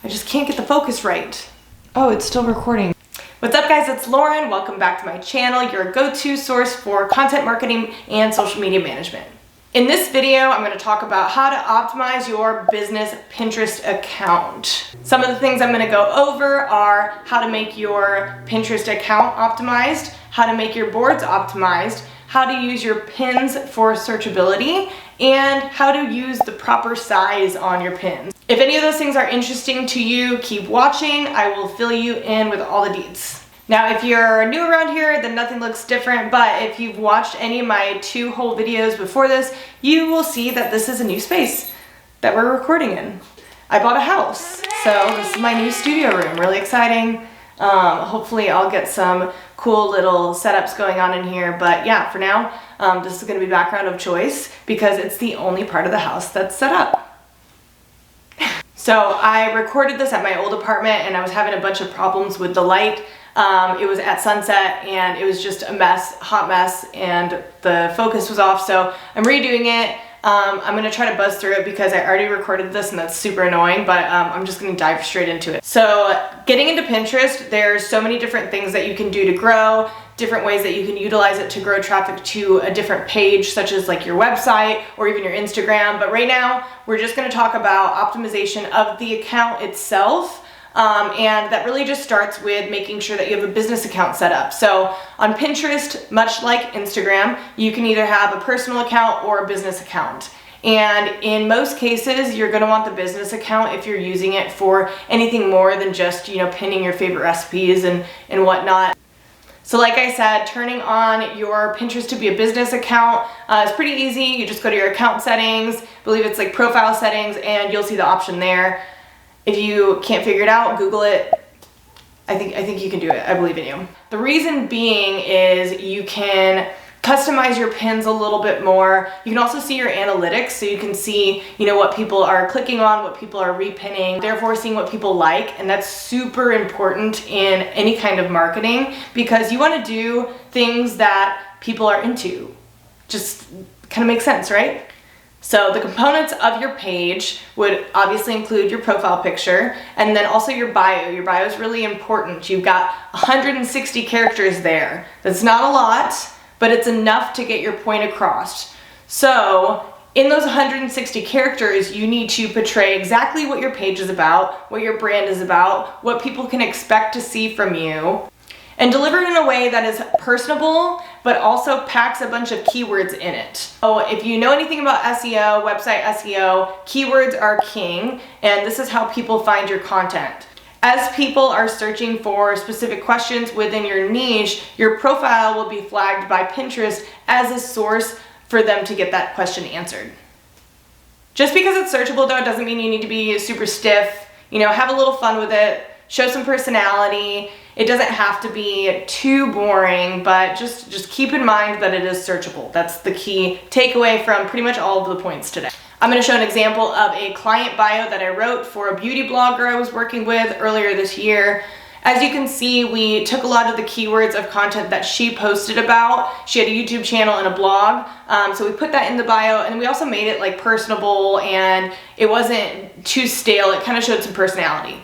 I just can't get the focus right. Oh, it's still recording. What's up guys, it's Lauren. Welcome back to my channel, your go-to source for content marketing and social media management. In this video, I'm going to talk about how to optimize your business Pinterest account. Some of the things I'm going to go over are how to make your Pinterest account optimized, how to make your boards optimized, how to use your pins for searchability, and how to use the proper size on your pins. If any of those things are interesting to you, keep watching. I will fill you in with all the deets. Now, if you're new around here, then nothing looks different, but if you've watched any of my 2 whole videos before this, you will see that this is a new space that we're recording in. I bought a house, so this is my new studio room. Really exciting. Hopefully I'll get some cool little setups going on in here, but yeah, for now, this is going to be background of choice because it's the only part of the house that's set up. So I recorded this at my old apartment and I was having a bunch of problems with the light. It was at sunset and it was just a mess, hot mess, and the focus was off, so I'm redoing it. I'm gonna try to buzz through it because I already recorded this and that's super annoying, but I'm just gonna dive straight into it. So getting into Pinterest, there's so many different things that you can do to grow, different ways that you can utilize it to grow traffic to a different page, such as like your website or even your Instagram. But right now, we're just gonna talk about optimization of the account itself. And that really just starts with making sure that you have a business account set up. So on Pinterest, much like Instagram, you can either have a personal account or a business account. And in most cases, you're gonna want the business account if you're using it for anything more than just, pinning your favorite recipes and whatnot. So like I said, turning on your Pinterest to be a business account is pretty easy. You just go to your account settings, I believe it's like profile settings, and you'll see the option there. If you can't figure it out, Google it. I think you can do it. I believe in you. The reason being is you can customize your pins a little bit more. You can also see your analytics, so you can see, what people are clicking on, what people are repinning, therefore seeing what people like, and that's super important in any kind of marketing because you want to do things that people are into. Just kind of makes sense, right? So the components of your page would obviously include your profile picture and then also your bio. Your bio is really important. You've got 160 characters there. That's not a lot, but it's enough to get your point across. So in those 160 characters, you need to portray exactly what your page is about, what your brand is about, what people can expect to see from you, and deliver it in a way that is personable, but also packs a bunch of keywords in it. So if you know anything about SEO, website SEO, keywords are king, and this is how people find your content. As people are searching for specific questions within your niche, your profile will be flagged by Pinterest as a source for them to get that question answered. Just because it's searchable though, it doesn't mean you need to be super stiff. Have a little fun with it, show some personality. It doesn't have to be too boring, but just keep in mind that it is searchable. That's the key takeaway from pretty much all of the points today. I'm going to show an example of a client bio that I wrote for a beauty blogger I was working with earlier this year. As you can see, we took a lot of the keywords of content that she posted about. She had a YouTube channel and a blog, so we put that in the bio, and we also made it like personable, and it wasn't too stale. It kind of showed some personality.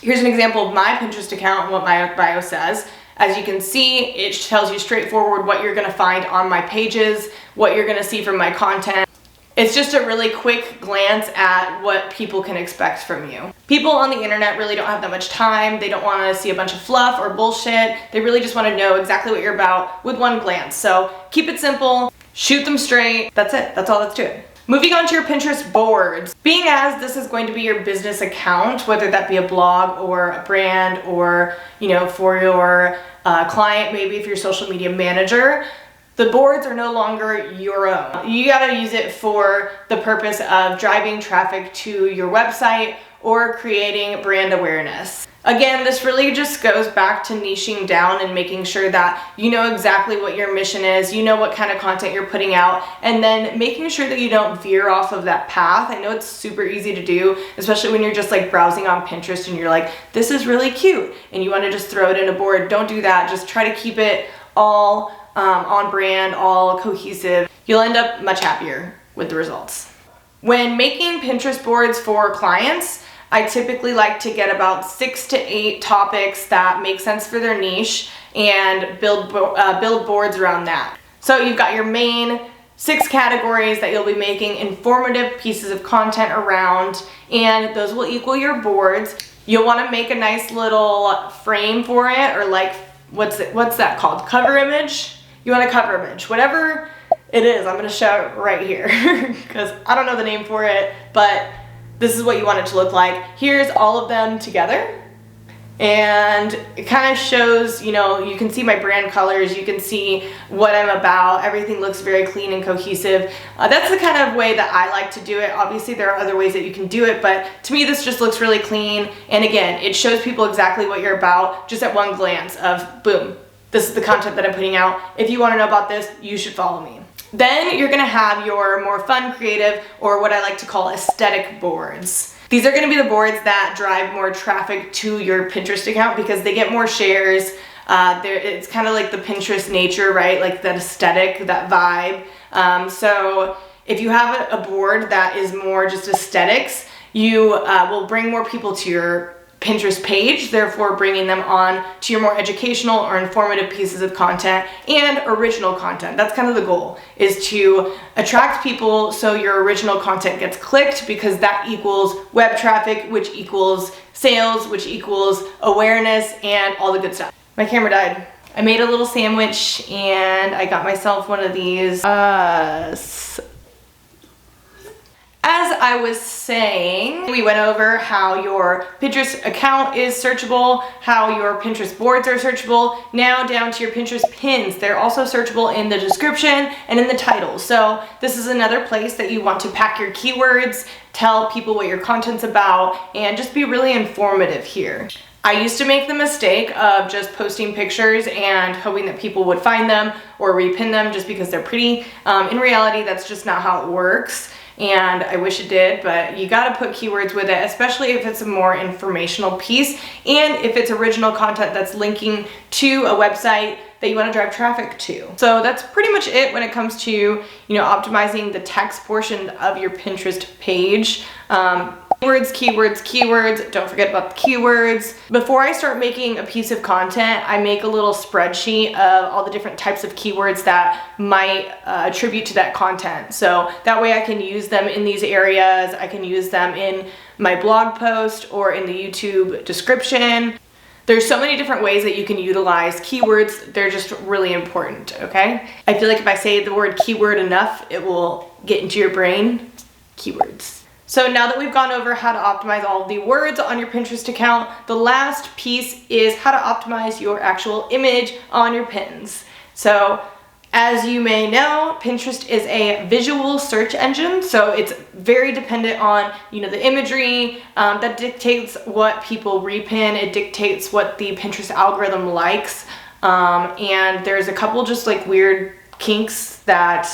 Here's an example of my Pinterest account and what my bio says. As you can see, it tells you straightforward what you're gonna find on my pages, what you're gonna see from my content. It's just a really quick glance at what people can expect from you. People on the internet really don't have that much time. They don't wanna see a bunch of fluff or bullshit. They really just wanna know exactly what you're about with one glance. So keep it simple, shoot them straight. That's it, that's all that's to it. Moving on to your Pinterest boards. Being as this is going to be your business account, whether that be a blog or a brand or, for your client, maybe if you're a social media manager, the boards are no longer your own. You gotta use it for the purpose of driving traffic to your website or creating brand awareness. Again, this really just goes back to niching down and making sure that you know exactly what your mission is, you know what kind of content you're putting out, and then making sure that you don't veer off of that path. I know it's super easy to do, especially when you're just like browsing on Pinterest and you're like, this is really cute, and you want to just throw it in a board. Don't do that. Just try to keep it all on brand, all cohesive. You'll end up much happier with the results. When making Pinterest boards for clients, I typically like to get about 6 to 8 topics that make sense for their niche and build boards around that. So you've got your main 6 categories that you'll be making informative pieces of content around, and those will equal your boards. You'll want to make a nice little frame for it, or like, what's that called? Cover image? You want a cover image, whatever it is. I'm going to show it right here because I don't know the name for it, but this is what you want it to look like. Here's all of them together. And it kind of shows, you know, you can see my brand colors, you can see what I'm about, everything looks very clean and cohesive. That's the kind of way that I like to do it. Obviously there are other ways that you can do it, but to me this just looks really clean. And again, it shows people exactly what you're about just at one glance of boom, this is the content that I'm putting out. If you want to know about this, you should follow me. Then you're gonna have your more fun, creative, or what I like to call aesthetic boards. These are going to be the boards that drive more traffic to your Pinterest account because they get more shares. It's kind of like the Pinterest nature, right? Like that aesthetic, that vibe. So if you have a board that is more just aesthetics, you will bring more people to your Pinterest page, therefore bringing them on to your more educational or informative pieces of content and original content. That's kind of the goal, is to attract people so your original content gets clicked, because that equals web traffic, which equals sales, which equals awareness and all the good stuff. My camera died. I made a little sandwich and I got myself one of these. As I was saying, we went over how your Pinterest account is searchable, how your Pinterest boards are searchable, now down to your Pinterest pins. They're also searchable in the description and in the title. So this is another place that you want to pack your keywords, tell people what your content's about, and just be really informative here. I used to make the mistake of just posting pictures and hoping that people would find them or repin them just because they're pretty. In reality, that's just not how it works. And I wish it did, but you gotta put keywords with it, especially if it's a more informational piece and if it's original content that's linking to a website that you want to drive traffic to. So that's pretty much it when it comes to, you know, optimizing the text portion of your Pinterest page. Keywords, keywords, keywords. Don't forget about the keywords. Before I start making a piece of content, I make a little spreadsheet of all the different types of keywords that might attribute to that content. So that way I can use them in these areas. I can use them in my blog post or in the YouTube description. There's so many different ways that you can utilize keywords. They're just really important, okay? I feel like if I say the word keyword enough, it will get into your brain. Keywords. So now that we've gone over how to optimize all of the words on your Pinterest account, the last piece is how to optimize your actual image on your pins. So as you may know, Pinterest is a visual search engine, so it's very dependent on, you know, the imagery that dictates what people repin. It dictates what the Pinterest algorithm likes, and there's a couple just like weird kinks that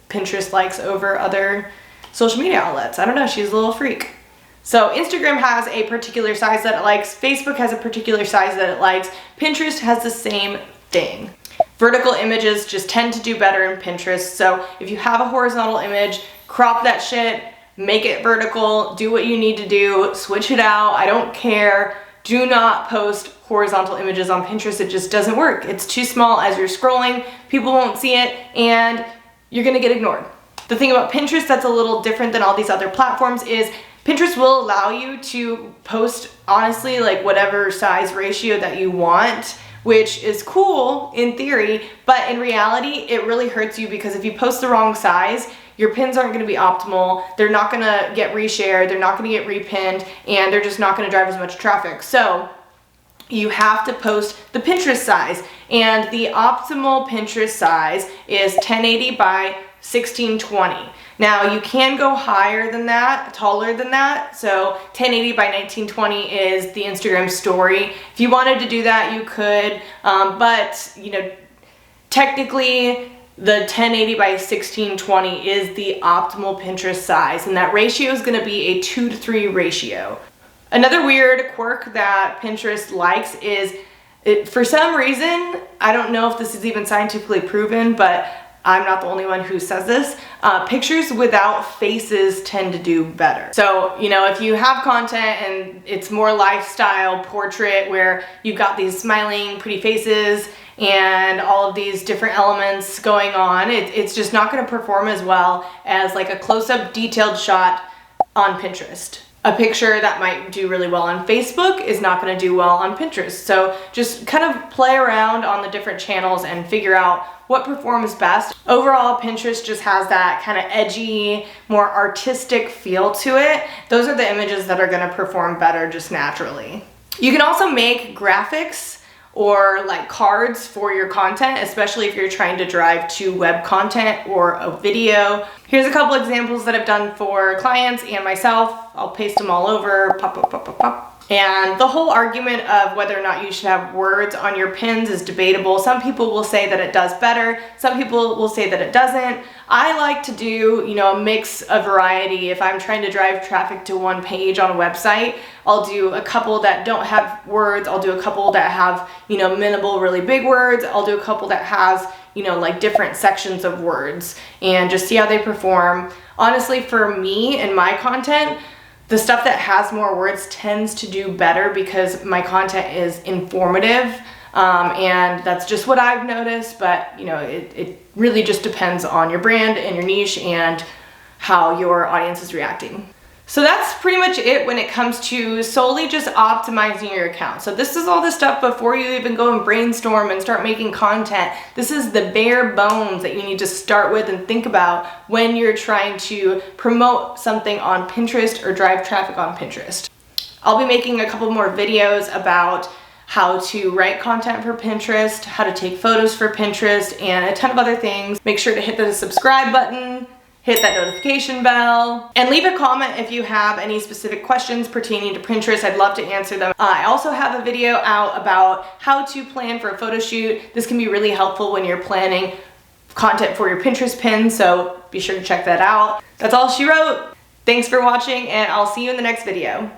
Pinterest likes over other social media outlets. I don't know, she's a little freak. So Instagram has a particular size that it likes, Facebook has a particular size that it likes, Pinterest has the same thing. Vertical images just tend to do better in Pinterest, so if you have a horizontal image, crop that shit, make it vertical, do what you need to do, switch it out, I don't care. Do not post horizontal images on Pinterest, it just doesn't work. It's too small as you're scrolling, people won't see it, and you're gonna get ignored. The thing about Pinterest that's a little different than all these other platforms is Pinterest will allow you to post, honestly, like whatever size ratio that you want, which is cool in theory, but in reality, it really hurts you because if you post the wrong size, your pins aren't gonna be optimal, they're not gonna get reshared, they're not gonna get repinned, and they're just not gonna drive as much traffic. So you have to post the Pinterest size, and the optimal Pinterest size is 1080 by 1620. Now you can go higher than that, taller than that. So 1080 by 1920 is the Instagram story. If you wanted to do that, you could, but you know, technically the 1080 by 1620 is the optimal Pinterest size, and that ratio is going to be a 2:3 ratio. Another weird quirk that Pinterest likes is, for some reason, I don't know if this is even scientifically proven, but I'm not the only one who says this. Pictures without faces tend to do better. So, you know, if you have content and it's more lifestyle portrait where you've got these smiling, pretty faces and all of these different elements going on, it's just not gonna perform as well as like a close-up detailed shot on Pinterest. A picture that might do really well on Facebook is not going to do well on Pinterest. So just kind of play around on the different channels and figure out what performs best. Overall, Pinterest just has that kind of edgy, more artistic feel to it. Those are the images that are going to perform better just naturally. You can also make graphics or like cards for your content, especially if you're trying to drive to web content or a video. Here's a couple examples that I've done for clients and myself. I'll paste them all over, pop, pop, pop, pop, pop. And the whole argument of whether or not you should have words on your pins is debatable. Some people will say that it does better. Some people will say that it doesn't. I like to do, you know, a mix of variety. If I'm trying to drive traffic to one page on a website, I'll do a couple that don't have words. I'll do a couple that have, you know, minimal, really big words. I'll do a couple that has, you know, like different sections of words and just see how they perform. Honestly, for me and my content, the stuff that has more words tends to do better because my content is informative, and that's just what I've noticed, but you know, it really just depends on your brand and your niche and how your audience is reacting. So that's pretty much it when it comes to solely just optimizing your account. So this is all the stuff before you even go and brainstorm and start making content. This is the bare bones that you need to start with and think about when you're trying to promote something on Pinterest or drive traffic on Pinterest. I'll be making a couple more videos about how to write content for Pinterest, how to take photos for Pinterest, and a ton of other things. Make sure to hit the subscribe button, hit that notification bell, and leave a comment if you have any specific questions pertaining to Pinterest. I'd love to answer them. I also have a video out about how to plan for a photo shoot. This can be really helpful when you're planning content for your Pinterest pin, so be sure to check that out. That's all she wrote. Thanks for watching, and I'll see you in the next video.